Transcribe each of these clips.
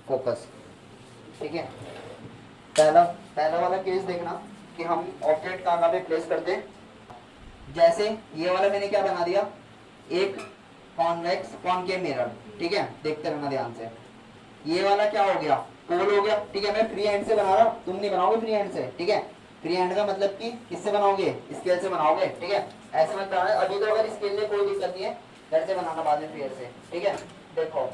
Focus. ठीक है, पहला पहला वाला केस देखना कि हम ऑब्जेक्ट कहाँ पे प्लेस करते हैं। जैसे ये वाला मैंने क्या बना दिया, एक कॉन्वेक्स कॉनकेव मिरर। ठीक है, देखते रहना ध्यान से। ये वाला क्या हो गया, पोल हो गया। ठीक है, मैं फ्री हैंड से बना रहा हूँ, तुम नहीं बनाओगे फ्री हैंड से। ठीक है, फ्री हैंड का मतलब कि किससे बनाओगे, स्केल से बनाओगे। ठीक है, ऐसे मत बनाना अभी। तो अगर स्केल में कोई दिक्कत नहीं है, घर से बनाना बाद में फ्री हैंड से। ठीक है, देखो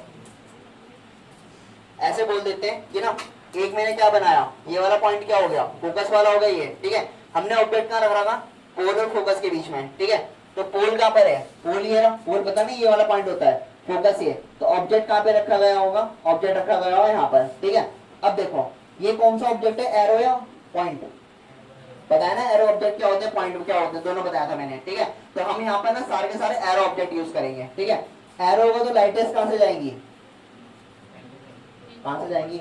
ऐसे बोल देते हैं कि ना, एक मैंने क्या बनाया, ये वाला पॉइंट क्या हो गया, फोकस वाला हो गया ये। ठीक है, हमने ऑब्जेक्ट कहाँ रख रहा था, पोल और फोकस के बीच में। ठीक है, तो पोल कहाँ पर है, पोल ये रहा, पोल पता नहीं ये वाला पॉइंट होता है, फोकस ये। तो ऑब्जेक्ट कहाँ पे रखा गया होगा, ऑब्जेक्ट रखा गया होगा यहाँ पर। ठीक है, अब देखो ये कौन सा ऑब्जेक्ट है, एरो या पॉइंट, पता है ना एरो ऑब्जेक्ट क्या होते हैं, पॉइंट क्या होते हैं, दोनों बताया था मैंने। ठीक है, तो हम यहाँ पर ना सारे के सारे एरो ऑब्जेक्ट यूज करेंगे। ठीक है, एरो होगा तो लाइटें कहाँ से जाएंगी, कहां से जाएंगी,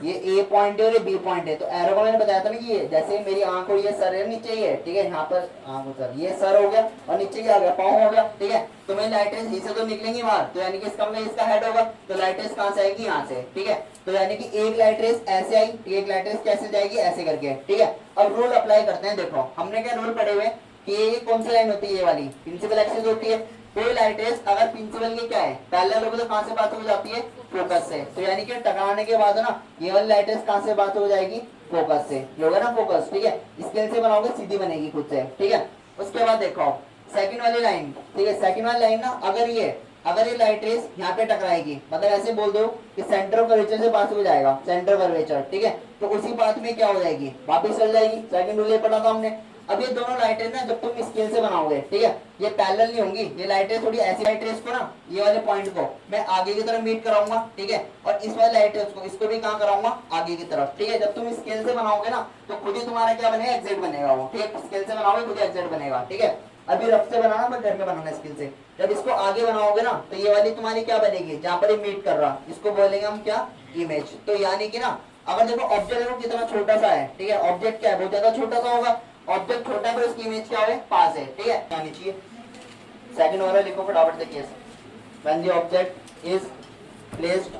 ये ए पॉइंट है और ये बी पॉइंट है। तो एरो को मैंने बताया था ना कि ये जैसे मेरी आंख और ये सर है, नीचे ये। ठीक है, यहाँ पर आंख और सर, ये सर हो गया और नीचे क्या हो गया, पाँव हो गया। ठीक है, तो मेरी लाइटें इसे तो निकलेंगी बाहर, तो यानी कि इसका मतलब इसका हेड होगा, तो लाइटें कहां से आएगी, यहाँ से। ठीक है, तो यानी कि एक लाइट रेस ऐसे आई, एक लाइट रेस कैसे जाएगी, ऐसे करके। ठीक है, अब रूल अप्लाई करते हैं। देखो हमने क्या रूल पढ़े हुए कि ये कौन सी लाइन होती है, ये वाली प्रिंसिपल एक्सिस होती है। कोई लाइट रेस अगर प्रिंसिपल के क्या है, पैरेलल होगी, तो कहां से बात हो जाती है, फोकस से। तो यानी कि टकराने के बाद ना ये वाली लाइट रेस कहां से बात हो जाएगी, फोकस से। ये होगा ना फोकस। ठीक है, स्केल से बनाओगे सीधी बनेगी खुद से। ठीक है, उसके बाद देखो सेकंड वाली लाइन। ठीक है, सेकंड वाली लाइन ना, अगर ये लाइट रेस यहाँ पे टकराएगी, मतलब ऐसे बोल दो कि सेंटर ऑफ कर्वेचर से पास हो जाएगा, सेंटर कर्वेचर। ठीक है, तो उसी बात में क्या हो जाएगी, वापस चल जाएगी। सेकंड रूल ये पढ़ा था हमने। अब ये दोनों लाइटें ना जब तुम स्केल से बनाओगे, ठीक है, ये पैरेलल नहीं होंगी, ये लाइटें थोड़ी ऐसी लाइट रेस को ना, ये वाले पॉइंट को मैं आगे की तरफ मीट कराऊंगा। ठीक है, और इस वाले लाइट रेस को, इसको भी कहां कराऊंगा, आगे की तरफ। ठीक है, जब तुम स्केल से बनाओगे ना, तो खुद ही तुम्हारा क्या बनेगा, एग्जैक्ट बनेगा वो। ठीक है, स्केल से बनाओगे खुद ही एग्जैक्ट बनेगा। ठीक है, अभी रफ से बनाना, मैं घर में बनाना स्केल से। जब इसको आगे बनाओगे ना, तो ये वाली तुम्हारी क्या बनेगी, जहां पर ये मीट कर रहा, इसको बोलेंगे हम क्या, इमेज। तो यानी कि ना, अगर देखो ऑब्जेक्ट देखो कितना छोटा सा है। ठीक है, ऑब्जेक्ट क्या है, बहुत ज्यादा छोटा सा होगा। ऑब्जेक्ट छोटा है पर उसकी इमेज क्या है, पास है। ठीक है, आनी चाहिए। सेकंड वाला लिखो फटाफट से case, when the object is placed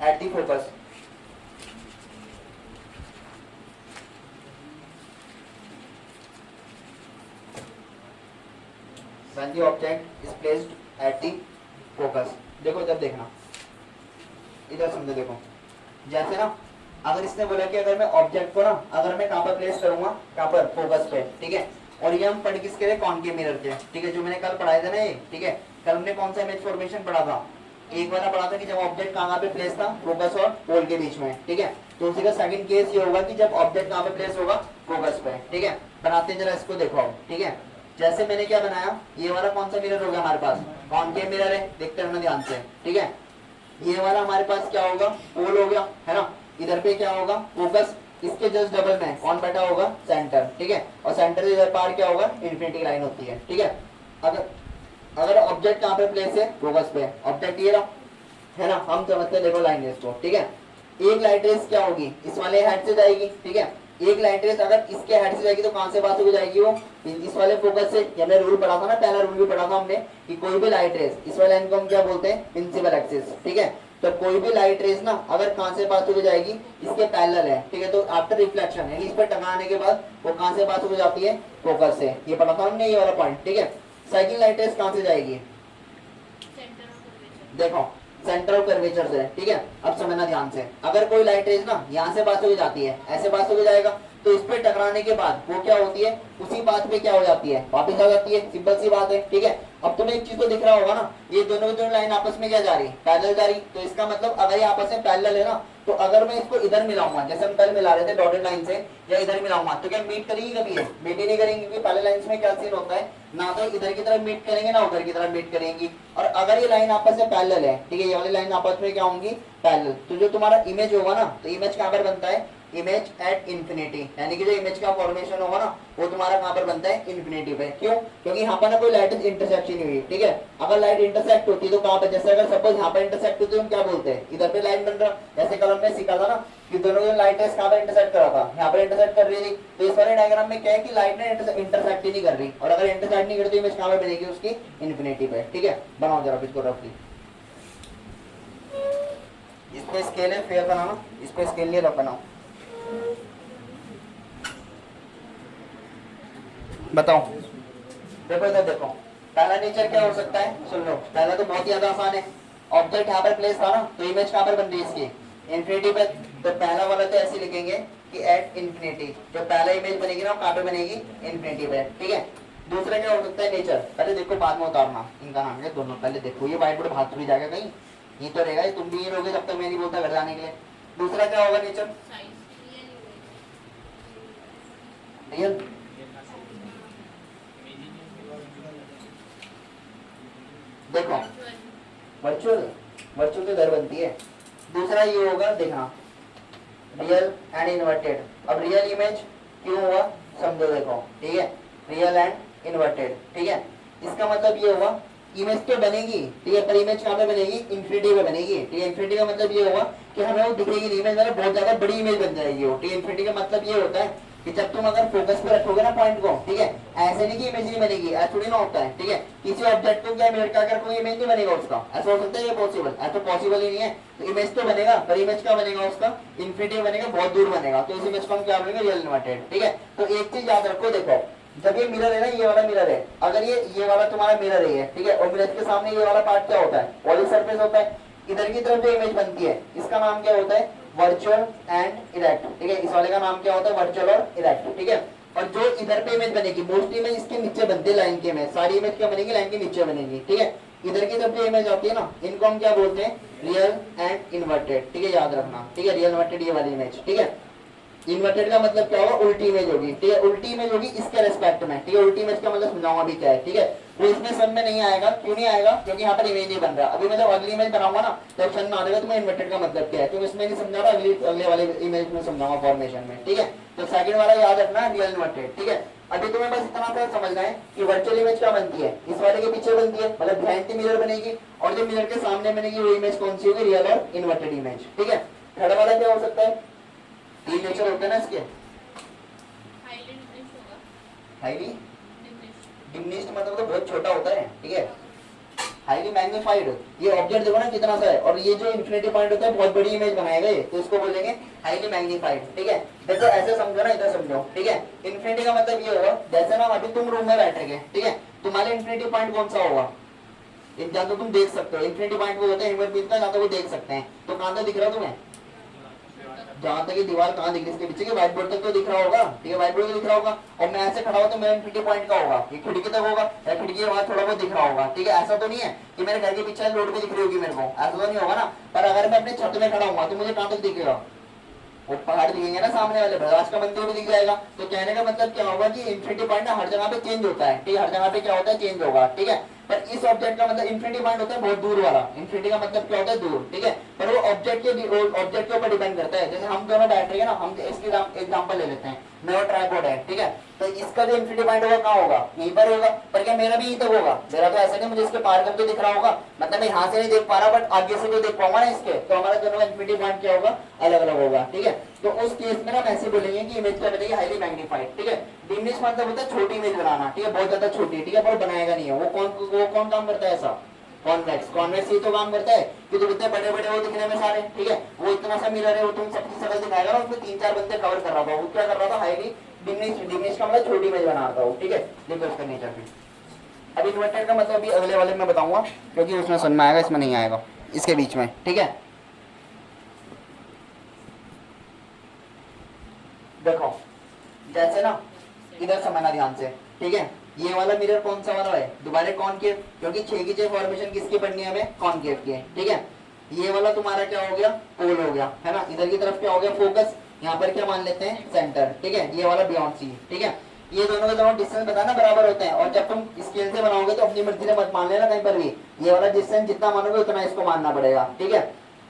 at the focus. When the object is placed at the focus. देखो जब देखना, इधर समझो, देखो जैसे ना, अगर इसने बोला कि अगर मैं ऑब्जेक्ट को ना, अगर मैं कहां पर प्लेस करूंगा, कहां पर, फोकस पे। ठीक है, और ये हम पढ़ किसके लिए, कॉनकेव मिरर के। ठीक है, जो मैंने कल पढ़ाए थे ना ये। ठीक है, कल हमने कौन सा इमेज फॉर्मेशन पढ़ा था, एक वाला पढ़ा था कि जब ऑब्जेक्ट कहां पे प्लेस था, फोकस और पोल के बीच में। ठीक है, तो उसी का सेकंड केस ये होगा कि जब ऑब्जेक्ट कहां पे प्लेस होगा, फोकस पे। ठीक है, बनाते हैं जरा इसको, देखो। ठीक है, जैसे मैंने क्या बनाया, ये वाला कौन सा मिरर होगा हमारे पास, कॉनकेव मिरर है, देखते रहना ध्यान से। ठीक है, ये वाला हमारे पास क्या होगा, पोल हो गया, है ना। इधर पे क्या होगा, फोकस, इसके जस्ट डबल में कौन बैठा होगा, सेंटर। ठीक है, और सेंटर से इधर पार क्या होगा, इन्फिनिटी लाइन होती है। ठीक है, अगर अगर ऑब्जेक्ट कहां पे प्लेस है, फोकस पे, ऑब्जेक्ट ये रहा, है ना, हम समझते हैं, देखो लाइन इसको। ठीक है, एक लाइट रेस क्या होगी, इस वाले हेड से जाएगी। ठीक है, एक लाइट रेस अगर इसके हेड से जाएगी तो कहां से बात हो जाएगी, वो इस वाले फोकस से। हमने रूल पढ़ा था ना, पहला रूल भी पढ़ा था हमने कि कोई भी लाइट रेस, इस वाले लाइन को हम क्या बोलते हैं, प्रिंसिपल एक्सिस। ठीक है, तो कोई भी लाइट रेस ना अगर कहां से बात हो जाएगी, इसके पैरेलल है। ठीक है, तो आफ्टर रिफ्लेक्शन यानी इस पर टकराने के बाद वो कहां से बात हो जाती है, फोकस से। ये पढ़ा था हमने, ये वाला पॉइंट। ठीक है, सेकंड लाइट रेस कहां से जाएगी, देखो सेंटर ऑफ कर्वेचर से। ठीक है, अब समझना ध्यान से, अगर कोई लाइट रेज ना यहाँ से पास हो जाती है, ऐसे पास हो जाएगा, तो इस पे टकराने के बाद वो क्या होती है, उसी बात पे क्या हो जाती है, वापस आ जाती है, सिंपल सी बात है। ठीक है, अब तुम्हें एक चीज तो दिख रहा होगा ना, ये दोनों दोनों लाइन आपस में क्या जा रही है, पैरेलल जा रही। तो इसका मतलब अगर ये आपस में पैरेलल है ना, तो अगर मैं इसको इधर मिलाऊंगा, जैसे हम कल मिला रहे थे डॉटेड लाइन से, या इधर मिलाऊंगा, तो क्या मीट करेगी कभी, है मीट ही नहीं करेंगे, क्योंकि पहले लाइन में क्या सीन होता है, ना तो इधर की तरफ मीट करेंगे ना उधर की तरफ मीट करेंगी। और अगर ये लाइन आपस में पैरेलल है, ठीक है, ये वाली लाइन आपस में क्या होंगी, पैरेलल, तो जो तुम्हारा इमेज होगा ना, तो इमेज कहां पर बनता है, इमेज एट इन्फिनिटी, यानी कि जो इमेज का फॉर्मेशन होगा ना, वो तुम्हारा कहां पर बनता है, इन्फिनिटी पे। क्यों, क्योंकि यहाँ पर ना कोई लाइट इंटरसेक्ट नहीं हुई। ठीक है, अगर लाइट इंटरसेक्ट होती तो कहां पर, जैसे अगर सपोज यहाँ पर इंटरसेक्ट होती तो हम क्या बोलते हैं, इधर पे लाइन बन रहा, जैसे कल हमने सीखा था ना कि दोनों लाइट कहां पर इंटरसेक्ट कर रहा था, यहाँ पर इंटरसेक्ट कर रही थी। तो इस वाले डायग्राम में क्या है कि लाइट ने इंटरसेक्ट ही नहीं कर रही, और अगर इंटरसेक्ट नहीं करती, इमेज कहां पर बनेगी, उसकी इन्फिनिटी पे। ठीक है, बनाओ जरा इसको रफली। पे स्केल है, फेयर बनाना, इस पे स्केल नहीं रख बनाओ। बताओ, देखो इधर देखो, पहला नेचर क्या हो सकता है, सुन लो। पहला तो बहुत ही ज्यादा आसान है, ऑब्जेक्ट यहाँ पर प्लेस था ना, तो इमेज कहाँ पर बन रही है इसकी, इन्फिनिटी पर। तो पहला वाला तो ऐसे लिखेंगे कि एट इन्फिनिटी, जो पहला इमेज बनेगी ना कहाँ पे बनेगी, इन्फिनिटी पे, ठीक है। दूसरा क्या हो सकता है नेचर, पहले देखो बाद में उतारना, इनका नाम है दोनों, पहले देखो ये व्हाइट बोर्ड भाग भी जाएगा कहीं, ये तो रहेगा, तुम भी ये रहोगे जब तक मैं नहीं बोलता घर जाने के लिए। दूसरा क्या होगा नेचर, रियल, देखो वर्चुअल, वर्चुअल तो घर बनती है। दूसरा ये होगा देखना, रियल एंड इन्वर्टेड। अब रियल इमेज क्यों हुआ समझो, देखो ठीक है, रियल एंड इन्वर्टेड, ठीक है। इसका मतलब ये हुआ इमेज तो बनेगी, ठीक है, पर इमेज कहाँ पे बनेगी, इन्फिनिटी पे बनेगी, ठीक है। इन्फिनिटी का मतलब ये होगा कि हमें वो दिखेगी नहीं इमेज, मतलब बहुत ज्यादा बड़ी इमेज बन जाएगी वो, ठीक है। इन्फिनिटी का मतलब ये होता है कि जब तुम अगर फोकस पे रखोगे ना पॉइंट को, ठीक है, ऐसे नहीं कि इमेज नहीं बनेगी, ऐसा थोड़ी ना होता है, ठीक है। किसी ऑब्जेक्ट को क्या मिरर का अगर कोई इमेज नहीं बनेगा उसका, ऐसा हो सकता है ये पॉसिबल, ऐसा तो पॉसिबल ही नहीं है। तो इमेज तो बनेगा, पर इमेज क्या बनेगा उसका, इन्फिनिटी बनेगा, बहुत दूर बनेगा, तो इस इमेज को हम क्या बोलेंगे, रियल इन्वर्टेड, ठीक है। तो एक चीज याद रखो, देखो जब ये मिरर है ना, ये वाला मिरर है, अगर ये वाला तुम्हारा मिरर है, ठीक है, और मिरर के सामने ये वाला पार्ट क्या होता है, पॉली सरफेस होता है। इधर की तरफ जो इमेज बनती है इसका नाम क्या होता है, वर्चुअल एंड इरेक्ट, ठीक है। इस वाले का नाम क्या होता है, वर्चुअल और इरेक्ट, ठीक है। और जो इधर पे इमेज बनेगी, मोस्ट इमेज इसके नीचे बनती है, लाइन के इमेज, सारी इमेज क्या बनेगी, लाइन के नीचे बनेगी, ठीक है। इधर की तरफ जो इमेज आती है ना, इनको हम क्या बोलते हैं, रियल एंड इन्वर्टेड, ठीक है, याद रखना, ठीक है। रियल इन्वर्टेड ये वाली इमेज, ठीक है। इन्वर्टेड का मतलब क्या होगा, उल्टी इमेज होगी, ठीक है, उल्टी इमेज होगी इसके रेस्पेक्ट में, ठीक है। उल्टी इमेज का मतलब समझाऊंगा भी क्या है, ठीक है। वो इसमें सन में नहीं आएगा, क्यों नहीं आएगा, क्योंकि यहाँ पर इमेज नहीं बन रहा। अभी मैं जब अगली इमेज बनाऊंगा ना, तब सन में आ जाएगा, तुम्हें इन्वर्टेड का मतलब क्या है, तो इसमें नहीं समझा रहा, अगले वाले इमेज में समझाऊंगा फॉर्मेशन में, ठीक है। तो सेकंड वाला याद रखना, रियल इन्वर्टेड, ठीक है। अभी तुम्हें बस इतना सा समझना है कि वर्चुअल इमेज क्या बनती है, इस वाले के पीछे बनती है, मतलब बिहाइंड द मिरर बनेगी, और जो मिरर के सामने बनेगी वो इमेज कौन सी होगी, रियल और इन्वर्टेड इमेज, ठीक है। थर्ड वाला क्या हो सकता है, तीन नेचर होते हैं ना इसके, हाईली डिमिनिश्ड मतलब तो बहुत छोटा होता है, ठीक है। हाईली मैग्नीफाइड, ये ऑब्जेक्ट देखो ना कितना सा है, और ये जो इन्फिनिटी पॉइंट होता है बहुत बड़ी इमेज बनाएगा ये, तो इसको बोलेंगे हाईली मैग्नीफाइड, ठीक है। देखो ऐसे समझो ना, इधर समझो, ठीक है। इन्फिनिटी का मतलब ये होगा, जैसे ना अभी तुम रूम में बैठोगे, ठीक है, तुम्हारे इन्फिनिटी पॉइंट कौन सा होगा, जहाँ तो तुम देख सकते हो, इन्फिनिटी पॉइंट वो होता है इमेज का, जहाँ तो वो देख सकते हैं, तो कहाँ तक दिख रहा है तुम्हें, जहां तक ये दीवार कहाँ दिख रही है, इसके पीछे के व्हाइट बोर्ड तक तो दिख रहा होगा, ठीक है, व्हाइट बोर्ड दिख रहा होगा। और मैं ऐसे खड़ा हुआ तो मेरा इन्फिनिटी पॉइंट का होगा, ये खिड़की तक होगा, या खिड़की वहां थोड़ा बहुत दिख रहा होगा, ठीक है। ऐसा तो नहीं है कि मेरे घर के पीछे रोड पे दिख रही होगी मेरे को, ऐसा तो नहीं होगा ना। पर अगर मैं अपने छत में खड़ा हुआ तो मुझे कहाँ तक दिखेगा, वो पहाड़ दिखेंगे ना सामने वाले, भद्राज का मंदिर भी दिख जाएगा। तो कहने का मतलब क्या होगा कि इन्फिनिटी पॉइंट ना हर जगह पे चेंज होता है, ठीक है, हर जगह पे क्या होता है, चेंज होगा, ठीक है। पर इस ऑब्जेक्ट का मतलब इन्फिनिटी पॉइंट होता है बहुत दूर वाला, इन्फिनिटी का मतलब क्या होता है, दूर, ठीक है। पर वो ऑब्जेक्ट के ऊपर डिपेंड करता है। जैसे हम दोनों बैठ रहे हैं ना, हम इसकी एग्जांपल ले लेते हैं, मेरा ट्राइपॉड है, ठीक है, तो इसका जो इन्फिनिटी पॉइंट होगा कहाँ होगा, यहीं पर होगा। पर क्या मेरा भी यहीं तक होगा, मेरा तो ऐसा नहीं मुझे इसके पार करके दिख रहा होगा, मतलब मैं यहाँ से नहीं देख पा रहा, बट आगे से तो देख पाऊंगा ना इसके, तो हमारा दोनों इन्फिनिटी पॉइंट क्या होगा, अलग अलग होगा, ठीक है। तो उस केस में ना ऐसे बोलेंगे कि इमेज क्या बनेगी, हाईली मैग्नीफाइड, ठीक है। डिमिनिश मतलब होता है छोटी इमेज बनाना, ठीक है, बहुत ज्यादा छोटी, ठीक है, पर बनाएगा नहीं है, वो कौन काम करता है ऐसा, कॉन्वेक्स, कॉन्वेक्स ही तो काम करता है कि जो इतने बड़े बड़े वो दिखने में सारे, ठीक है, वो इतना सा मिरर है, वो तुम सबकी शक्ल दिखाएगा ना, उसमें तीन चार बंदे कवर कर रहा था, वो क्या कर रहा था, हाईली डिमिनिश का मतलब छोटी इमेज बना रहा था, ठीक है। देखो उसका नेचर भी। अब इन्वर्टेड का मतलब अभी अगले वाले में बताऊंगा, क्योंकि उसमें समझ में आएगा, इसमें नहीं आएगा, इसके बीच में, ठीक है। देखो जैसे ना, इधर समझना ध्यान से, ठीक है। ये वाला मिरर कौन सा वाला है, दोबारा कॉनकेव, क्योंकि 6 की 6 फॉर्मेशन किसकी पढ़नी है हमें, कॉनकेव की है, ठीक है। ये वाला तुम्हारा क्या हो गया, पोल हो गया, है ना। इधर की तरफ क्या हो गया, फोकस, यहाँ पर क्या मान लेते हैं, सेंटर, ठीक है। ये वाला बियॉन्ड सी, ठीक है। ये दोनों के दोनों डिस्टेंस बताना बराबर होते हैं, और जब तुम स्केल से बनाओगे तो अपनी मर्जी से मत मान लेना कहीं पर भी, ये वाला डिस्टेंस जितना मानोगे उतना इसको मानना पड़ेगा, ठीक है।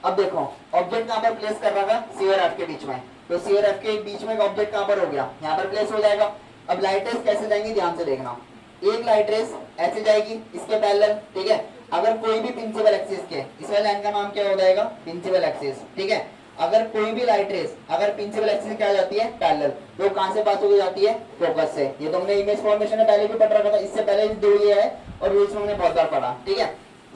अब देखो ऑब्जेक्ट कहाँ पर प्लेस कर रहा था, सी और एफ के बीच में, तो सी और एफ के बीच में ऑब्जेक्ट कहाँ पर हो गया, यहाँ पर प्लेस हो जाएगा। अब लाइट रेस कैसे जाएंगी, ध्यान से देखना, एक लाइट रेस ऐसे जाएगी इसके पैरेलल, ठीक है। अगर कोई भी प्रिंसिपल एक्सिस के, इस वाले लाइन का नाम क्या हो जाएगा, प्रिंसिपल एक्सिस, ठीक है। अगर कोई भी लाइट रेस अगर प्रिंसिपल एक्सिस क्या जाती है, पैरेलल, तो कहां से पास होकर जाती है, फोकस से। ये तो हमने इमेज फॉर्मेशन में पहले भी पढ़ रखा था, इससे पहले भी दो ये है और रूल्स में हमने बहुत बार पढ़ा, ठीक है।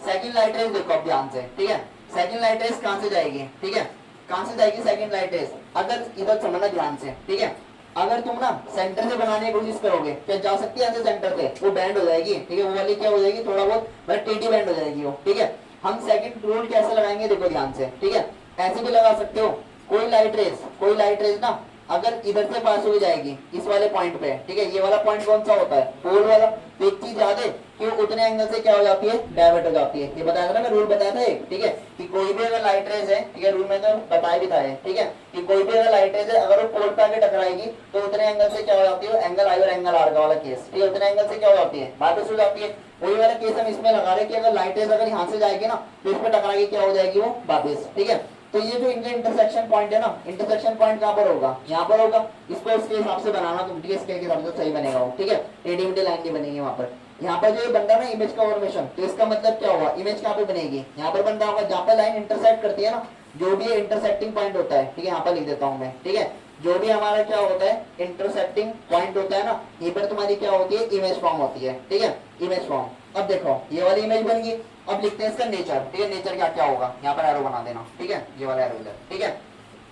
सेकंड लाइट रेस देखो अब ध्यान से, ठीक है। सेकंड लाइट रेस कहां से जाएगी, ठीक है, कहां से जाएगी सेकंड लाइट रेस, अगर इधर समझना ध्यान से, ठीक है, अगर तुम ना सेंटर से बनाने की कोशिश करोगे क्या जा सकती है ऐसे सेंटर से, वो बैंड हो जाएगी, ठीक है, वो वाली क्या हो जाएगी थोड़ा बहुत मतलब टेढ़ी बैंड हो जाएगी वो, ठीक है। हम सेकंड रूल कैसे लगाएंगे देखो ध्यान से, ठीक है, ऐसे भी लगा सकते हो, कोई लाइट रेस ना अगर इधर से पास हो जाएगी इस वाले पॉइंट पे, ठीक है, ये वाला पॉइंट कौन सा होता है, पोल वाला, तो एक चीज याद है कि वो उतने एंगल से क्या हो जाती है, डाइवर्ट हो जाती है, ये बताया था ना मैं, रूल बताया था एक, ठीक है, कि कोई भी अगर लाइट रेस है, ठीक है, रूल में तो बताया भी था, ठीक है, कि कोई भी अगर लाइट रेस है अगर वो पोल पे आके टकराएगी तो उतने एंगल से क्या हो जाती है, एंगल आई और एंगल आर का वाला केस, ठीक है, उतने एंगल से क्या हो जाती है, वापस हो जाती है। वही वाला केस हम इसमें लगा रहे कि अगर लाइट रेस अगर यहाँ से जाएगी ना तो इस पर टकराएगी, क्या हो जाएगी वो वापस, ठीक है। तो ये जो इनका इंटरसेक्शन पॉइंट है ना, इंटरसेक्शन पॉइंट कहां पर होगा, यहाँ पर होगा, इसको उसके हिसाब से बनाना तुम, ठीक है, स्केल के हिसाब से सही बनेगा वो, ठीक है, टेढ़ी मेढ़ी लाइन नहीं बनेगी वहां पर। यहाँ पर जो ये बन रहा है ना इमेज का फॉर्मेशन, तो इसका मतलब क्या होगा, इमेज कहाँ पे बनेगी, यहाँ पर बन रहा होगा, जहाँ पर लाइन इंटरसेक्ट करती है ना, जो भी इंटरसेक्टिंग पॉइंट होता है, ठीक है, यहाँ पर लिख देता हूँ मैं, ठीक है, जो भी हमारा क्या होता है इंटरसेक्टिंग पॉइंट होता है ना, ये पर तुम्हारी क्या होती है, इमेज फॉर्म होती है, ठीक है, इमेज फॉर्म। अब देखो ये वाली इमेज बन गई, अब लिखते हैं इसका नेचर, ठीक है, नेचर क्या क्या होगा, यहाँ पर एरो बना देना, ठीक है, ये वाला एरो इधर, ठीक है,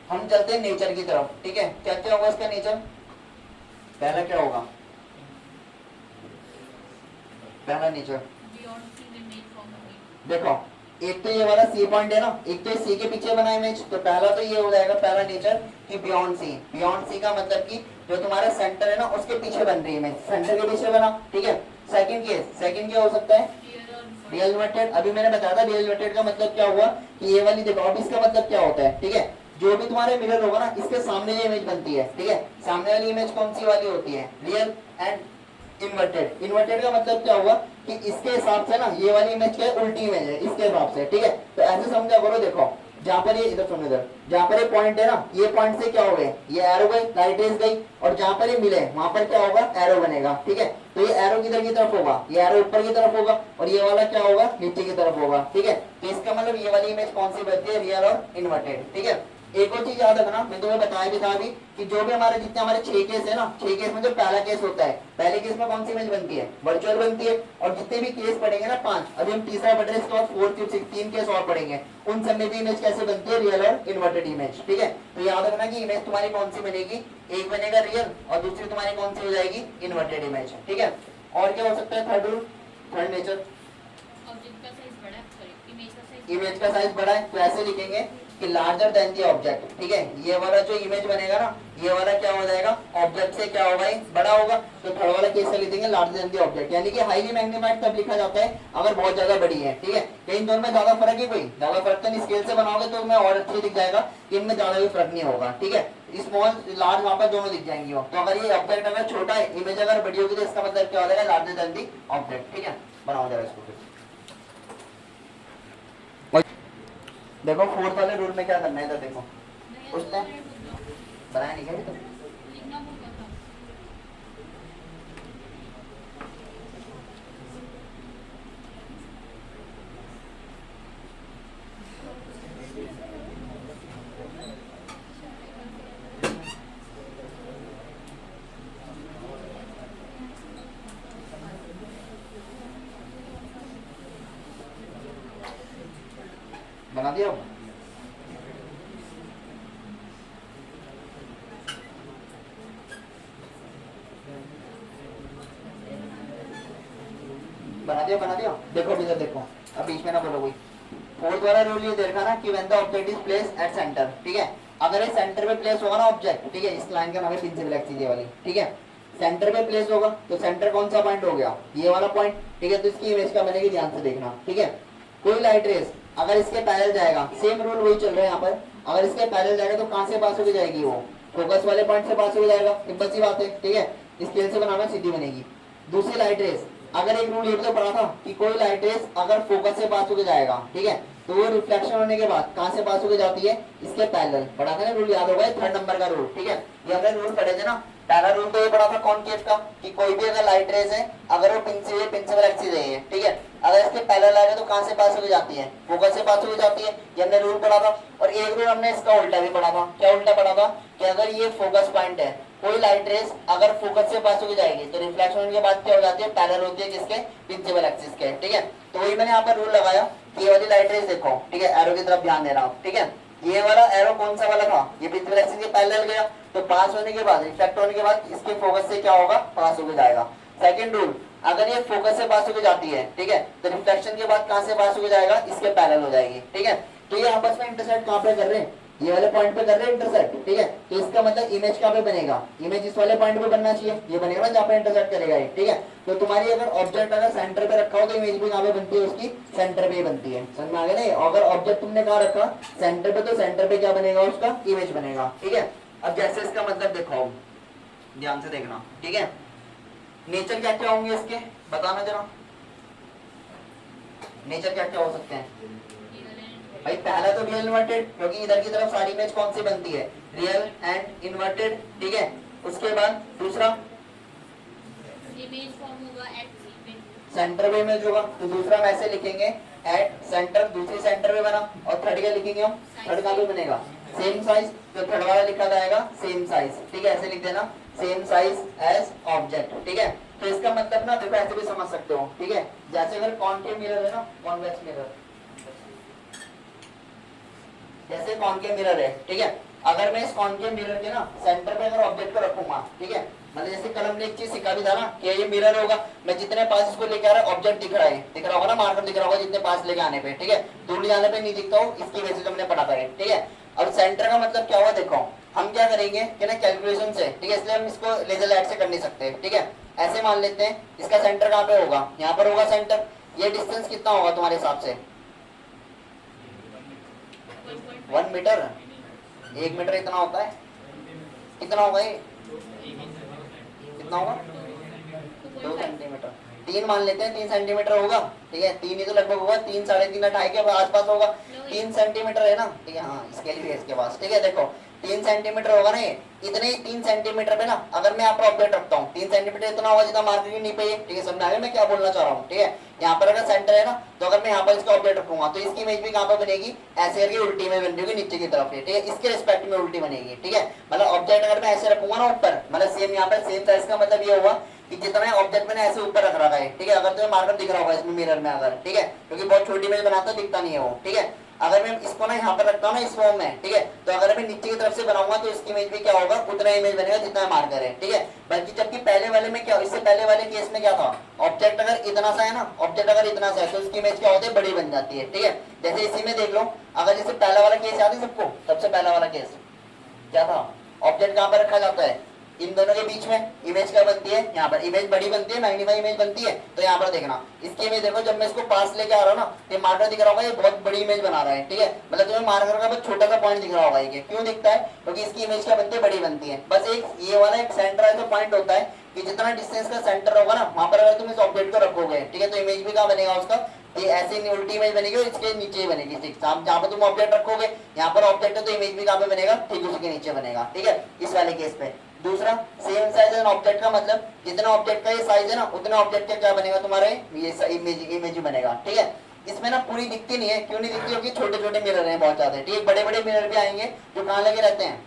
हम चलते हैं नेचर की तरफ, ठीक है, क्या क्या होगा इसका नेचर, पहला क्या होगा, पहला नेचर देखो, एक तो ये वाला सी पॉइंट है ना, एक तो सी के पीछे बना इमेज, तो पहला तो ये हो जाएगा पहला नेचर कि बियॉन्ड सी का मतलब कि जो तुम्हारा सेंटर है ना उसके पीछे बन रही है इमेज, सेंटर के पीछे बना, ठीक है। सेकंड क्या हो सकता है, रियल इन्वर्टेड, अभी मैंने बताया था रियल इन्वर्टेड का मतलब क्या हुआ कि ये वाली देखो, अब इसका मतलब क्या होता है, ठीक है, जो भी तुम्हारे मिरर होगा ना इसके सामने ये इमेज बनती है, ठीक है, सामने वाली इमेज कौन सी वाली होती है, रियल एंड इन्वर्टेड का मतलब क्या हुआ कि इसके हिसाब से ना ये वाली इमेज क्या है, उल्टी इमेज है इसके हिसाब से, ठीक है, तो ऐसे समझा करो, देखो जहां पर ये इधर सुनो, इधर जहां पर ये पॉइंट है ना, ये पॉइंट से क्या हो गए, ये एरो गई, लाइट रेस गई, और जहां पर ये मिले वहां पर क्या होगा, एरो बनेगा, ठीक है, तो ये एरो किधर की तरफ होगा, ये एरो ऊपर की तरफ होगा, और ये वाला क्या होगा, नीचे की तरफ होगा, ठीक है, तो इसका मतलब ये वाली इमेज कौन सी बनती है, रियल और इन्वर्टेड, ठीक है। एक और चीज याद रखना, मैं तुम्हें बताया भी था अभी कि जो भी हमारे जितने हमारे 6 केस है ना, 6 केस में जो पहला केस होता है, पहले केस में कौन सी इमेज बनती है, वर्चुअल बनती है, और जितने भी केस पढ़ेंगे ना 5, अभी हम तीसरा पढ़ रहे हैं, इसके बाद 4 5 6 3 केस और पढ़ेंगे, उन सब में भी इमेज कैसे बनती है, रियल और इन्वर्टेड इमेज, ठीक है। तो याद रखना कि इमेज तुम्हारी कौन सी बनेगी, एक बनेगा रियल और दूसरी तुम्हारी कौन सी हो जाएगी, इन्वर्टेड इमेज, ठीक है। और क्या हो सकता है third rule, third nature, image का साइज बड़ा है, तो ऐसे लिखेंगे कि लार्जर देन दी ऑब्जेक्ट, ठीक है, ये वाला जो इमेज बनेगा ना, ये वाला क्या हो जाएगा, ऑब्जेक्ट से क्या होगा, बड़ा होगा, तो थर्ड वाला केस से लिख देंगे लार्जर देन दी ऑब्जेक्ट, यानी कि हाईली मैग्नीफाइड तब लिखा जाता है अगर बहुत ज्यादा बड़ी है, ठीक है। इन दोनों में ज्यादा फर्क है, कोई ज्यादा फर्क तो नहीं, स्केल से बनाओगे तो मैं और अच्छे दिख जाएगा, इनमें ज्यादा भी फर्क नहीं होगा, ठीक है, स्मॉल लार्ज वहां पर दोनों दिख जाएंगी वो, तो अगर ये ऑब्जेक्ट अगर छोटा है, इमेज अगर बड़ी होगी तो इसका मतलब क्या हो जाएगा, लार्जर देन दी ऑब्जेक्ट, ठीक है। बनाओ जरा इसको, देखो फोर्थ वाले रूल में क्या करना है, इधर देखो, उसने बनाया नहीं क्या तो बना दिया होगा, बना दिया देखो इधर देखो, अब बीच में ना बोलो कोई। फोर्थ वाला रूल ये देखा ना कि when the object is place at centre, ठीक है, अगर ये सेंटर पे प्लेस होगा ना ऑब्जेक्ट, ठीक है, इस लाइन का नाम है प्रिंसिपल एक्सिस वाली, ठीक है, सेंटर पे प्लेस होगा तो सेंटर कौन सा पॉइंट हो गया, ये वाला पॉइंट, ठीक है, तो इसकी इमेज का बनेगी, ध्यान से देखना, ठीक है। कोई लाइट रेस अगर इसके पैरेलल जाएगा, सेम रूल वही चल रहा है यहाँ पर, अगर इसके पैरेलल जाएगा तो कहां से पास होकर जाएगी, वो फोकस वाले पॉइंट से पास हो जाएगा, सिंपल सी बात है, ठीक है, स्केल से बनाना सीधी बनेगी। दूसरी लाइट रेस, अगर एक रूल ये तो पढ़ा था कि कोई लाइट रेस अगर फोकस से पास होकर जाएगा, ठीक है, तो वो रिफ्लेक्शन होने के बाद कहां से पास होकर जाती है, इसके पैरेलल, पढ़ा था ना रूल, याद होगा, थर्ड नंबर का रूल, ठीक है, ये हमने रूल पढ़े थे ना। पहला रूल तो ये पढ़ा था कॉनकेव का कि कोई भी अगर लाइट रेस है, अगर वो प्रिंसिपल एक्सिस है, ठीक है, अगर इसके पैरेलल आएगा तो कहां से पास होकर जाती है, फोकस से पास होकर जाती है, ये हमने रूल पढ़ा था। और एक रूल हमने इसका उल्टा भी पढ़ा था, क्या उल्टा पढ़ा था कि अगर ये फोकस पॉइंट है कोई लाइट रेस अगर फोकस से पास होकर जाएगी तो रिफ्लेक्शन होने के बाद क्या हो जाती है, पैरेलल होती है किसके, प्रिंसिपल एक्सिस के, ठीक है। तो वही मैंने यहाँ पर रूल लगाया कि ये वाली लाइट रेस देखो, ठीक है, एरो की तरफ ध्यान दे रहा हूँ, ठीक है। ये वाला एरो कौन सा वाला था, ये प्रिंसिपल एक्सिस के पैरेलल गया, तो पास होने के बाद, रिफ्लेक्ट होने के बाद इसके फोकस से क्या होगा, पास होकर जाएगा। सेकंड रूल, अगर ये फोकस से पास होकर जाती है, ठीक है, तो रिफ्लेक्शन के बाद कहां से पास होकर जाएगा, इसके पैरेलल हो जाएगी, ठीक है। तो ये आपस में इंटरसेक्ट कहां पे कर रहे हैं, ये वाले पॉइंट पे कर रहे हैं इंटरसेक्ट, ठीक है। तो इसका मतलब इमेज कहां पे बनेगा, इमेज इस वाले पॉइंट पे बनना चाहिए, ये बनेगा ना जहां पे इंटरसेक्ट करेगा ये, ठीक है। तो तुम्हारी अगर ऑब्जेक्ट अगर सेंटर पे रखा हो तो इमेज भी कहां पे बनती है, उसकी सेंटर पे ही बनती है, समझ में आ गया नहीं। अगर ऑब्जेक्ट तुमने कहां रखा, सेंटर पे, तो सेंटर पे क्या बनेगा, उसका इमेज बनेगा, ठीक है। अब जैसे इसका मतलब देखो, ध्यान से देखना, ठीक है। नेचर क्या क्या होंगे इसके, बताना जरा, नेचर क्या क्या हो सकते हैं भाई। पहला तो रियल इन्वर्टेड, क्योंकि इधर की तरफ सारी इमेज कौन सी बनती है, रियल एंड इन्वर्टेड, ठीक है। उसके बाद दूसरा इमेज फॉर्म होगा एट सेंटर पे इमेज होगा, तो दूसरा हम ऐसे लिखेंगे एट सेंटर, दूसरी सेंटर पे बना। और थर्ड क्या लिखेंगे हम, थर्ड का भी बनेगा सेम साइज, तो थर्ड वाला लिखा जाएगा सेम साइज, ठीक है, ऐसे लिख देना सेम साइज एज ऑब्जेक्ट, ठीक है। तो इसका मतलब ना देखो ऐसे भी समझ सकते हो, ठीक है। जैसे अगर कॉनकेव मिरर है ना, कॉन्वेक्स मिरर, जैसे कॉनकेव मिरर है, ठीक है। अगर मैं इस कॉनकेव मिरर के ना सेंटर पे अगर ऑब्जेक्ट को रखूंगा, ठीक है, मतलब जैसे कलम ने एक चीज सिखा भी था ना कि ये मिरर होगा, मैं जितने पास इसको लेके आ रहा है ऑब्जेक्ट दिख रहा है, दिख रहा होगा ना, मार्कर दिख रहा होगा जितने पास लेके आने पे, ठीक है, दूर ले जाने पे नहीं दिखता हो, इसकी वजह से हमने पढ़ा था, ठीक है। अब सेंटर का मतलब क्या हुआ, देखो हम क्या करेंगे कि ना कैलकुलेशन से, ठीक है, इसलिए हम इसको लेजर लाइट से कर नहीं सकते, ठीक है। ऐसे मान लेते हैं इसका सेंटर कहाँ पे होगा, यहाँ पर होगा सेंटर। ये डिस्टेंस कितना होगा तुम्हारे हिसाब से, 1 मीटर, 1 मीटर इतना होता है, कितना होगा ये, कितना होगा, 2 सेंटीमीटर, 3 मान लेते हैं, 3 सेंटीमीटर होगा, ठीक है, 3 ही तो लगभग होगा, 3 साढ़े 3 2.5 के आसपास होगा, 3 सेंटीमीटर है ना, ठीक है, हाँ इसके लिए इसके पास, ठीक है। देखो 3 सेंटीमीटर होगा ना ये, इतने ही 3 सेंटीमीटर पे ना अगर मैं यहाँ पर ऑब्जेक्ट रखता हूँ, 3 सेंटीमीटर इतना होगा जितना मार्कर की नी पे है, ठीक है, समझ आ गया मैं क्या बोलना चाह रहा हूँ, ठीक है। यहाँ पर अगर सेंटर है ना, तो अगर मैं यहाँ पर इसका ऑब्जेक्ट रखूंगा तो इसकी इमेज भी कहाँ पर बनेगी, ऐसे करके उल्टी में बन जाएगी नीचे की तरफ, ठीक है, इसके रिस्पेक्ट में उल्टी बनेगी, ठीक है। मतलब ऑब्जेक्ट अगर मैं ऐसे रखूंगा ना ऊपर, मतलब सेम यहाँ पर सेम साइज का मतलब ये हुआ कि जितना ऑब्जेक्ट मैंने ऐसे ऊपर रख रखा है, ठीक है, अगर तुम्हें मार्कर दिख रहा होगा इसमें मिरर में अगर, ठीक है, क्योंकि बहुत छोटी इमेज बनाता दिखता नहीं है वो, ठीक है। अगर मैं इसको ना यहाँ पर रखता हूँ ना इस फॉर्म में, ठीक है, तो अगर मैं नीचे की तरफ से बनाऊंगा तो इसकी इमेज भी क्या होगा, उतना इमेज बनेगा जितना मार्कर है, ठीक है। बल्कि जबकि पहले वाले में क्या, इससे पहले वाले केस में क्या था, ऑब्जेक्ट अगर इतना सा है ना, ऑब्जेक्ट अगर इतना सा है तो इसकी इमेज क्या होती है, बड़ी बन जाती है, ठीक है। जैसे इसी में देख लो, अगर जैसे पहला वाला केस याद है सबको, सबसे पहला वाला केस क्या था, ऑब्जेक्ट कहाँ पर रखा जाता है, इन दोनों के बीच में इमेज क्या बनती है, यहाँ पर इमेज बड़ी बनती है, मैग्नीफाई इमेज बनती है। तो यहाँ पर देखना इसकी इमेज देखो, जब मैं इसको पास लेके आ रहा हूँ ना, तो मार्कर दिख रहा होगा ये बहुत बड़ी इमेज बना रहा है, ठीक है, मतलब तुम्हें मार्कर का बस छोटा सा पॉइंट दिख रहा होगा, ये क्यों दिखता है, क्योंकि इसकी इमेज क्या बनती है, बड़ी बनती है। बस एक ये वाला एक सेंटर ऐसा पॉइंट होता है कि जितना डिस्टेंस का सेंटर होगा ना, वहां पर अगर तुम इस ऑब्जेक्ट को रखोगे, ठीक है, तो इमेज भी कहाँ बनेगा उसका, ये ऐसे उल्टी इमेज बनेगी और इसके नीचे ही बनेगी, ठीक, जहाँ पर तुम ऑब्जेक्ट रखोगे, यहाँ पर ऑब्जेक्ट है तो इमेज भी कहाँ पे बनेगा, ठीक उसी के नीचे बनेगा, ठीक है, इस वाले केस पे। दूसरा सेम साइज एन ऑब्जेक्ट का मतलब जितना ऑब्जेक्ट का ये साइज है ना, उतना ऑब्जेक्ट का क्या बनेगा तुम्हारे, ये इमेज ही बनेगा, ठीक है। इसमें ना पूरी दिखती नहीं है, क्यों नहीं दिखती, क्योंकि छोटे छोटे मिरर हैं बहुत ज्यादा, ठीक है। बड़े बड़े मिरर भी आएंगे जो कहाँ लगे रहते हैं,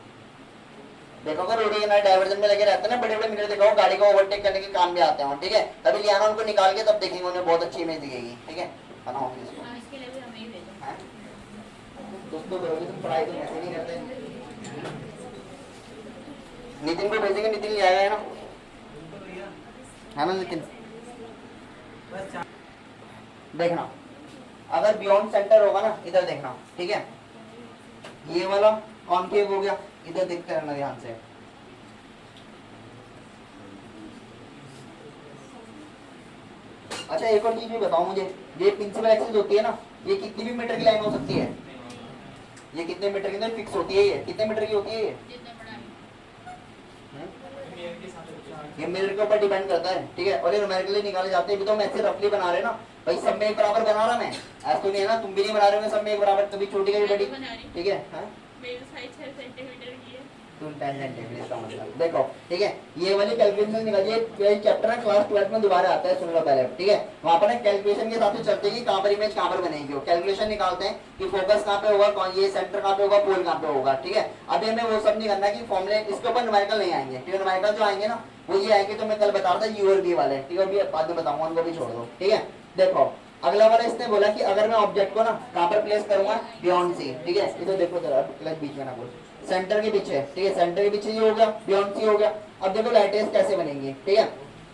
देखोगे रोड किनारे डाइवर्जन में लगे रहते हैं ना, बड़े बड़े मिरर देखो, गाड़ी को ओवरटेक करने के काम भी आते हैं, ठीक है। तभी लियाना उनको निकाल के तब देखेंगे, उन्हें बहुत अच्छी इमेज दिखेगी, ठीक है। बनाओगे इसको, इसके लिए भी हमें ही भेजो, दोस्तों करोगे तुम पढ़ाई तो ऐसे नहीं करते। नितिन को भेजेंगे, नितिन ले आएगा, है ना, है ना नितिन। देखना अगर बियॉन्ड सेंटर होगा ना, इधर देखना, ठीक है, ये वाला कॉनकेव हो गया, इधर देखते रहना ध्यान से। अच्छा एक और चीज भी बताओ मुझे, ये प्रिंसिपल एक्सिस होती है ना, ये कितनी भी मीटर की लाइन हो सकती है, ये कितने मीटर के अंदर फिक्स होती है, ये कितने मीटर की होती है, ये मिरर के ऊपर डिपेंड करता है, ठीक है। और ये न्यूमेरिकली निकाले जाते हैं, भी तो हम ऐसे रफली बना रहे हैं ना भाई, सब में एक बराबर बना रहा मैं, ऐसा तो नहीं है ना, तुम भी नहीं बना रहे हो सब में एक बराबर, कभी छोटी कभी बड़ी, ठीक है। मेरी साइज 6 सेंटीमीटर की है, तुम टेंजेंट है इसका मतलब देखो, ठीक है। ये वाली कैलकुलेशन निकालिए, ये चैप्टर है क्लास 12 में दोबारा आता है, सुन लो पहले, ठीक है। वहां पर कैलकुलेशन के हिसाब से चलते हैं कि कहां पर इमेज कहां पर बनेगी, वो कैलकुलेशन निकालते हैं कि फोकस कहां पे होगा, कौन ये सेंटर कहां पे होगा, पोल कहां पे होगा, ठीक है। अभी हमें वो सब नहीं करना कि फॉर्मूले, इसके ऊपर न्यूमेरिकल नहीं आएंगे, ठीक है। न्यूमेरिकल जो आएंगे ना वो ये आएंगे, तो मैं कल बता रहा था यू और बी वाले, ठीक है, अभी बाद में बताऊंगा, उनको भी छोड़ दो, ठीक है। देखो अगला वाला इसने बोला कि अगर मैं ऑब्जेक्ट को ना कहां पर प्लेस करूंगा, बियॉन्ड सी, ठीक है। इधर देखो जरा, प्लस बीच में ना बोल, सेंटर के पीछे, ठीक है, सेंटर के पीछे ये हो गया, बियॉन्ड सी हो गया। अब देखो लाइटें कैसे बनेंगी, ठीक है।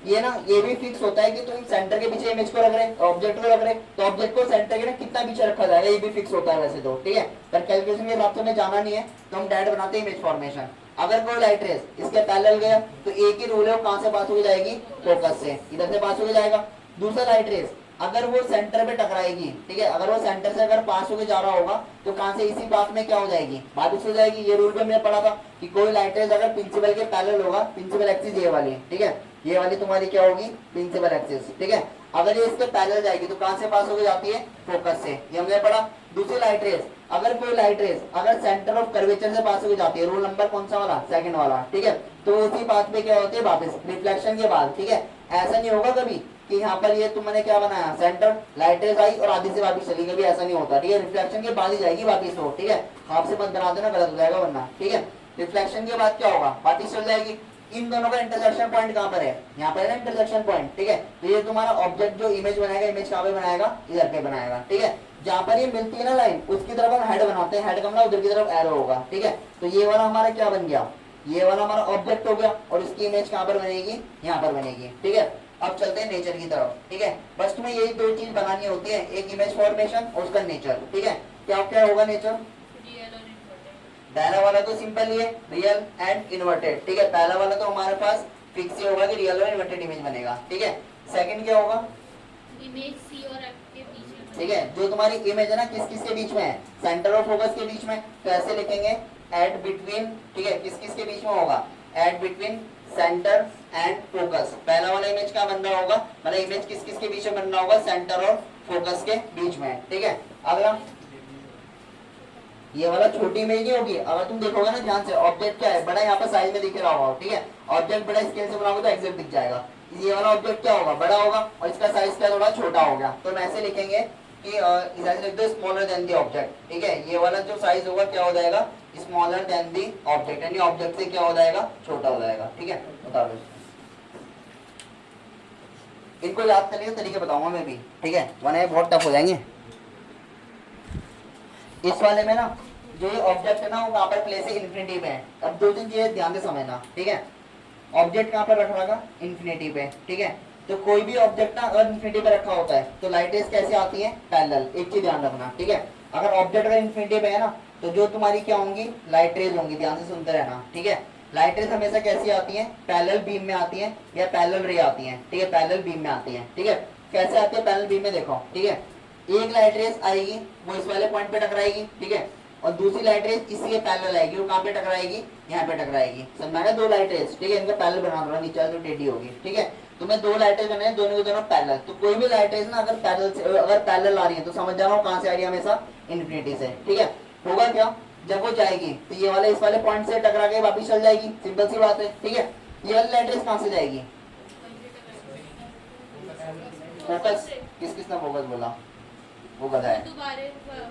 ये ना ये भी फिक्स होता है कि तुम सेंटर के पीछे इमेज को रख रहे, ऑब्जेक्ट को रख रहे, तो ऑब्जेक्ट को सेंटर के ना कितना पीछे रखा जाएगा ये भी फिक्स होता है वैसे तो, ठीक है। पर कैलकुलेशन के हिसाब से हमें जाना नहीं है, तो हम डायरेक्ट बनाते हैं इमेज फॉर्मेशन। अगर कोई लाइट रेस इसके पैरेलल गया तो एक ही रूल है, वो कहां से पास होके जाएगी, फोकस से, इधर से पास होके जाएगा। दूसरा लाइट रेस अगर वो सेंटर पे टकराएगी, ठीक है, अगर वो सेंटर से अगर पास होके जा रहा होगा तो कहां से, इसी पाथ में क्या हो जाएगी, वापस हो जाएगी। ये रूल पे मैंने पढ़ा था कि कोई लाइट रेस अगर प्रिंसिपल के पैरेलल होगा, प्रिंसिपल एक्सिस ये वाली, ठीक है, ये वाली तुम्हारी क्या होगी, प्रिंसिपल एक्सिस, ठीक है। अगर ये इसके पैरेलल जाएगी तो कहां से पास होके जाती है, फोकस से, ये हमने पढ़ा। दूसरी लाइट रेस अगर कोई लाइट रेस अगर सेंटर ऑफ कर्वेचर से पास होके जाती है, रूल नंबर कौन सा वाला, सेकंड वाला, ठीक है, तो उसी पाथ पे क्या होती है, वापस रिफ्लेक्शन के बाद, ठीक है। ऐसा नहीं होगा कभी कि यहाँ पर ये तुमने क्या बनाया, सेंटर लाइट रेस आई और आधी से वापस चली गई, ऐसा नहीं होता, ठीक है। रिफ्लेक्शन के बाद ही जाएगी वापस हो, ठीक है, हाफ से मत बना देना, गलत हो जाएगा वरना, ठीक है। रिफ्लेक्शन के बाद क्या होगा, वापस चल जाएगी। इन दोनों का इंटरसेक्शन पॉइंट कहां पर है, यहाँ पर है ना इंटरसेक्शन पॉइंट, ठीक है। तो ये तुम्हारा ऑब्जेक्ट जो इमेज बनाएगा, इमेज कहां पे बनाएगा, इधर पे बनाएगा, ठीक है। जहां पर ये मिलती है ना लाइन, उसकी तरफ हम हेड बनाते हैं, हेड का मतलब उधर की तरफ एरो होगा, ठीक है। तो ये वाला हमारा क्या बन गया, ये वाला हमारा ऑब्जेक्ट हो गया, और इसकी इमेज कहां पर बनेगी, यहाँ पर बनेगी, ठीक है। अब चलते हैं नेचर की तरफ, ठीक है। बस तुम्हें यही दो चीज बनानी होती है, एक इमेज फॉर्मेशन और उसका नेचर, ठीक है। क्या क्या होगा नेचर, रियल और इन्वर्टेड। पहला वाला तो सिंपल ही है, रियल एंड इन्वर्टेड, ठीक है। पहला वाला तो हमारे पास फिक्स ही होगा कि रियल और इन्वर्टेड इमेज बनेगा, ठीक है। सेकंड क्या होगा, इमेज सी और एफ के बीच में, ठीक है, जो तुम्हारी इमेज है ना किस किस के बीच में है, सेंटर और फोकस के बीच में, तो ऐसे लिखेंगे एट बिटवीन, ठीक है, किस किस के बीच में होगा, at between centre and focus. पहला वाला इमेज क्या बन रहा होगा, मतलब इमेज किस किस के बीच में बन रहा होगा, सेंटर और फोकस के बीच में, ठीक है। अगला ये वाला छोटी इमेज नहीं होगी, अगर तुम देखोगे ना ध्यान से, ऑब्जेक्ट क्या है, बड़ा यहाँ पर साइज में दिख रहा होगा, ठीक है। ऑब्जेक्ट बड़ा स्केल से बनाओगे तो एग्जैक्ट दिख जाएगा। ये वाला ऑब्जेक्ट क्या होगा, बड़ा होगा, और इसका साइज क्या थोड़ा छोटा हो गया, तो हम ऐसे लिखेंगे कि इधर लिख दो स्मॉलर देन दी ऑब्जेक्ट, ठीक है। ये वाला जो साइज होगा क्या हो जाएगा, स्मॉलर देन दी ऑब्जेक्ट, यानी ऑब्जेक्ट से क्या हो जाएगा, छोटा हो जाएगा, ठीक है। बता दो इनको याद करने के तरीके बताऊंगा मैं भी, ठीक है, वरना बहुत टफ हो जाएंगे। इस वाले में ना जो ये ऑब्जेक्ट है ना वो कहाँ पर प्लेस है, इन्फिनिटी पे है। अब दो तीन चीजें ध्यान से समझना, ठीक है। ऑब्जेक्ट कहाँ पर रख रहा, इन्फिनिटी पे, ठीक है। तो कोई भी ऑब्जेक्ट ना अगर इन्फिनिटी पे रखा होता है तो लाइट रेस कैसे आती है, पैरेलल, एक चीज ध्यान रखना, ठीक है। अगर ऑब्जेक्ट अगर इन्फिनिटी पे है ना तो जो तुम्हारी क्या होंगी, लाइट रेज होंगी, ध्यान से सुनते रहना, ठीक है। लाइट रेज हमेशा कैसी आती है, पैरेलल बीम में आती है या पैरेलल रे आती है, ठीक है, पैरेलल बीम में आती है, ठीक है। कैसे आती है पैरेलल बीम में, देखो, ठीक है। एक लाइट रेस आएगी वो इस वाले पॉइंट पे टकराएगी, ठीक है, और दूसरी लाइट रेस इसी के पैरेलल आएगी, वो कहाँ पे टकराएगी, यहाँ पे टकराएगी, समझा ना। दो लाइट रेस, ठीक है, इनका पैरेलल बना दो, नीचे तो टेढ़ी होगी, ठीक है। तुम्हें दो लाइटें बने, दोनों के दोनों पैरेलल, तो कोई भी लाइट रेस ना अगर पैरेलल से, अगर पैरेलल आ रही है तो समझ जाना वो कहाँ से आ रही है, हमेशा इन्फिनिटी से, ठीक है। होगा क्या, जब वो जाएगी तो ये वाले इस वाले पॉइंट से टकरा के वापिस चल जाएगी, सिंपल सी बात है, ठीक है। ये वाली लाइट रेस कहाँ से जाएगी, फोकस, किस किसने फोकस बोला, वो गधा है।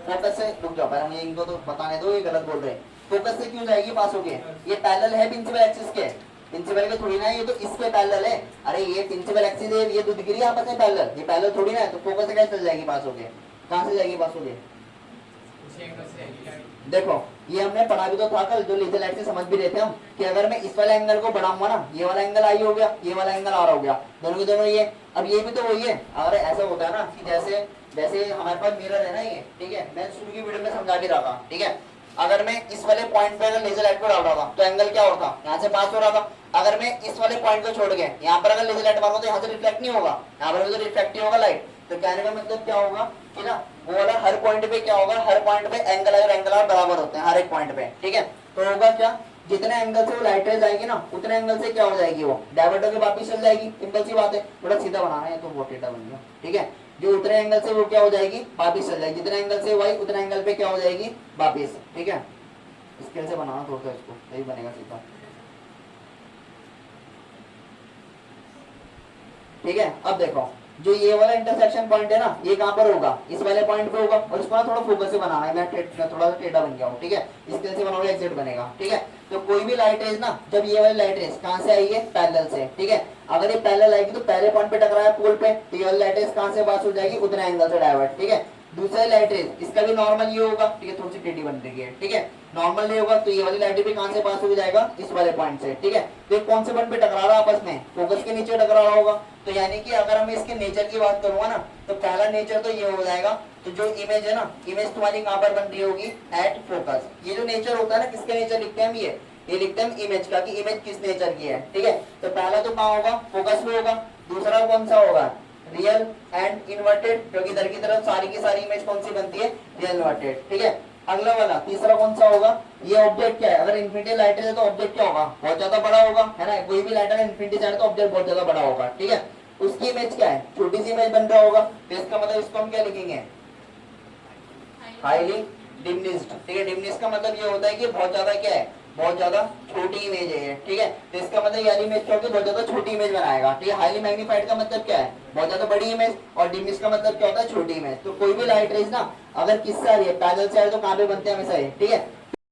फोकस से रुक जाओ, पहले इनको तो बताने दो, ये गलत बोल रहे हैं। फोकस से क्यों जाएगी पास होके, ये पैरेलल है प्रिंसिपल एक्सिस के, प्रिंसिपल के थोड़ी ना, ये तो इसके पैरेलल है। अरे ये प्रिंसिपल एक्सिस है, ये दो दिख रही है आपस में पैरेलल, ये पैरेलल थोड़ी ना है, तो फोकस से कैसे चल जाएगी पास होके, कहां से जाएगी पास होके। देखो ये हमने पढ़ा भी तो था कल, जो लेजर लाइट से समझ भी रहे थे हम, कि अगर मैं इस वाले एंगल को बढ़ाऊंगा ना, ये वाला एंगल आई हो गया, ये वाला एंगल आर हो गया, दोनों के दोनों ये, अब ये भी तो वही है। अगर ऐसा होता है ना कि जैसे जैसे हमारे पास मिरर है ना ये, ठीक है, मैं शुरू की वीडियो में समझा भी रहा था, ठीक है। अगर मैं इस वाले पॉइंट पे अगर लेजर लाइट को डाल रहा था तो एंगल क्या होता, यहाँ से पास हो रहा था। अगर मैं इस वाले पॉइंट को छोड़ के यहाँ पर अगर लेजर लाइट मारूंगा तो यहाँ से रिफ्लेक्ट नहीं होगा, यहाँ पर भी तो रिफ्लेक्ट नहीं होगा लाइट। तो कहने का मतलब क्या होगा कि ना वो वाला हर पॉइंट पे क्या होगा, हर पॉइंट पे एंगल और एंगल आर बराबर होते हैं हर एक पॉइंट पे, ठीक है। तो होगा क्या, जितने एंगल से वो लाइट रेज आएगी ना उतने एंगल से क्या हो जाएगी, वो डाइवर्ट होकर वापस चल जाएगी, सिंपल सी बात है। थोड़ा सीधा बनाना है तो वो टेढ़ा बन गया, ठीक है। जो उतने एंगल से वो क्या हो जाएगी, वापस चल जाएगी, जितने एंगल से वो आई उतने एंगल पे क्या हो जाएगी, वापस, ठीक है। स्केल से बनाना थोड़ा सा इसको, यही बनेगा सीधा। ठीक है, अब देखो जो ये वाला इंटरसेक्शन पॉइंट है ना, ये कहाँ पर होगा, इस वाले पॉइंट पे होगा, और इसको ना थोड़ा फोकस से बनाना है। मैं थोड़ा सा टेढ़ा बन गया हूँ, ठीक है, इसके से बनाओगे एग्जिट बनेगा। ठीक है, तो कोई भी लाइट रेज ना, जब ये वाली लाइट रेज कहाँ से आई है, पैरेलल से, ठीक है, अगर ये पैरेलल आएगी तो पहले पॉइंट पे टकराया पोल पे, तो ये वाली लाइट रेज कहाँ से पास हो जाएगी, उतने एंगल से डाइवर्ट। ठीक है, दूसरा लाइट रेज इसका भी नॉर्मल ये होगा, ठीक है, थोड़ी सी टेढ़ी बन रही है, ठीक है, नॉर्मल ये होगा, तो ये वाली लाइट भी कहाँ से पास हो जाएगा, इस वाले पॉइंट से। ठीक है, तो ये कौन से पॉइंट पे टकरा रहा है आपस में, फोकस के नीचे टकरा रहा होगा। तो यानी कि अगर हम इसके नेचर की बात करूंगा ना, तो पहला नेचर तो ये हो जाएगा, तो जो इमेज है ना, इमेज तुम्हारी कहां पर बन रही होगी, एट फोकस। ये जो नेचर होता है ना, किसके नेचर लिखते हैं हम, ये लिखते हैं इमेज का, कि इमेज किस नेचर की है। ठीक है, तो पहला तो कहां होगा, फोकस में होगा। दूसरा कौन सा होगा, रियल एंड इन्वर्टेड, क्योंकि इधर की तरफ सारी की सारी इमेज कौन सी बनती है, रियल इन्वर्टेड। ठीक है, अगला वाला तीसरा कौन सा होगा, ये ऑब्जेक्ट क्या है, अगर इन्फिनिटी लाइट है तो ऑब्जेक्ट क्या होगा, बहुत ज्यादा बड़ा होगा, है ना, कोई भी लाइट अगर इन्फिनिटी जाए तो ऑब्जेक्ट बहुत ज्यादा बड़ा होगा। ठीक है, उसकी इमेज क्या है, छोटी सी इमेज बन रहा होगा, तो इसका मतलब इसको हम क्या लिखेंगे, हाईली डिमनिस्ड। ठीक है, डिमनिस्ड का मतलब ये होता है कि बहुत ज्यादा क्या है, बहुत ज्यादा छोटी इमेज है। ठीक है, तो इसका मतलब ये इमेज क्या होगी, बहुत ज्यादा छोटी इमेज बनाएगा। ठीक है, हाईली मैग्नीफाइड का मतलब क्या है, बहुत ज्यादा बड़ी इमेज, और डिमनिस्ड का मतलब क्या होता है, छोटी इमेज। तो कोई भी लाइट रेज ना अगर किससे आ रही है, पैरेलल से आ रही है, तो कहां पे बनते हैं हमेशा ये। ठीक है,